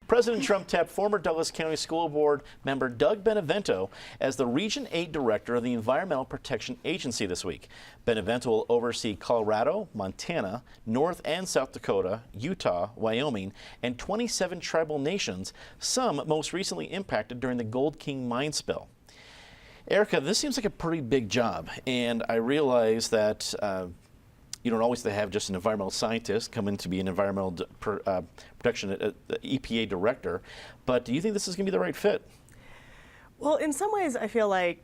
President Trump tapped former Douglas County School Board member Doug Benevento as the Region 8 Director of the Environmental Protection Agency this week. Benevento will oversee Colorado, Montana, North and South Dakota, Utah, Wyoming, and 27 tribal nations, some most recently impacted during the Gold King mine spill. Erica, this seems like a pretty big job, and I realize that you don't always have just an environmental scientist come in to be an environmental protection EPA director, but do you think this is going to be the right fit? Well, in some ways, I feel like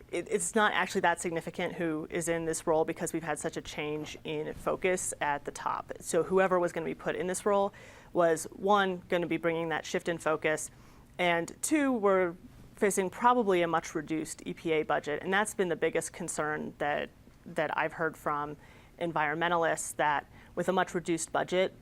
it's not actually that significant who is in this role because we've had such a change in focus at the top. So whoever was going to be put in this role was, one, going to be bringing that shift in focus, and two, we're facing probably a much reduced EPA budget, and that's been the biggest concern that I've heard from environmentalists, that with a much reduced budget,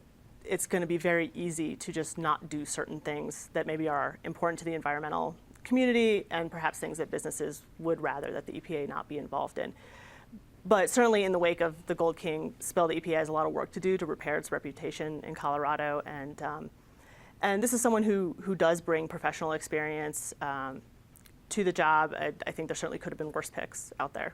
it's going to be very easy to just not do certain things that maybe are important to the environmental community and perhaps things that businesses would rather that the EPA not be involved in. But certainly in the wake of the Gold King spill, the EPA has a lot of work to do to repair its reputation in Colorado, and this is someone who does bring professional experience to the job. I think there certainly could have been worse picks out there.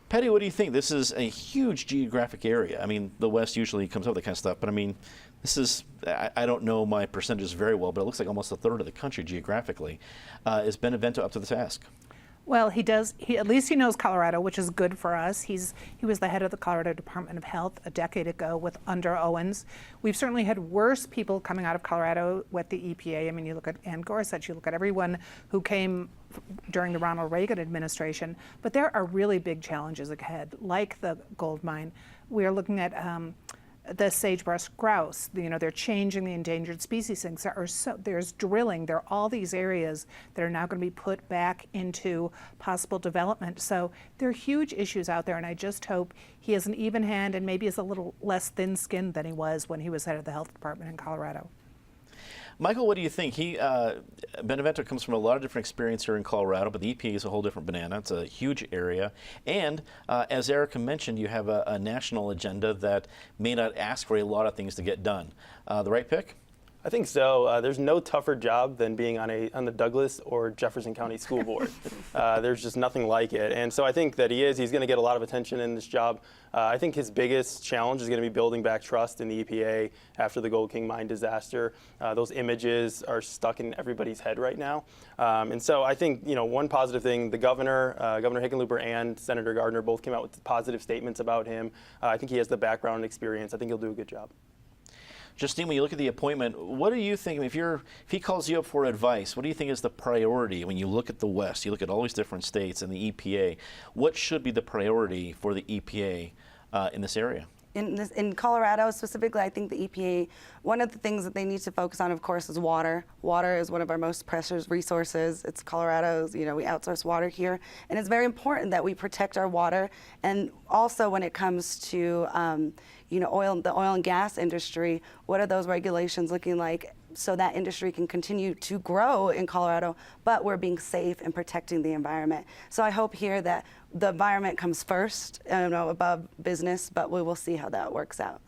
Patty, what do you think? This is a huge geographic area. I mean, the West usually comes up with that kind of stuff, but I mean, this is, I don't know my percentages very well, but it looks like almost a third of the country geographically. Is Benevento up to the task? Well, he does. At least he knows Colorado, which is good for us. He was the head of the Colorado Department of Health a decade ago under Owens. We've certainly had worse people coming out of Colorado with the EPA. I mean, you look at Ann Gorsuch, you look at everyone who came during the Ronald Reagan administration. But there are really big challenges ahead, like the gold mine. We are looking at the sagebrush grouse. You know, they're changing the endangered species things. There's drilling. There are all these areas that are now going to be put back into possible development. So there are huge issues out there, and I just hope he has an even hand and maybe is a little less thin-skinned than he was when he was head of the health department in Colorado. Michael, what do you think? Benevento comes from a lot of different experience here in Colorado, but the EPA is a whole different banana. It's a huge area. And as Erica mentioned, you have a national agenda that may not ask for a lot of things to get done. The right pick? I think so. There's no tougher job than being on the Douglas or Jefferson County School Board. There's just nothing like it. And so I think that he's going to get a lot of attention in this job. I think his biggest challenge is going to be building back trust in the EPA after the Gold King mine disaster. Those images are stuck in everybody's head right now. And so I think, one positive thing, the governor, Governor Hickenlooper and Senator Gardner both came out with positive statements about him. I think he has the background and experience. I think he'll do a good job. Justine, when you look at the appointment, what do you think, if he calls you up for advice, what do you think is the priority when you look at the West, you look at all these different states and the EPA, what should be the priority for the EPA in this area? In Colorado specifically, I think the EPA, one of the things that they need to focus on, of course, is water. Water is one of our most precious resources. It's Colorado's, we outsource water here. And it's very important that we protect our water. And also when it comes to, the oil and gas industry, what are those regulations looking like so that industry can continue to grow in Colorado, but we're being safe and protecting the environment. So I hope here that the environment comes first, above business, but we will see how that works out.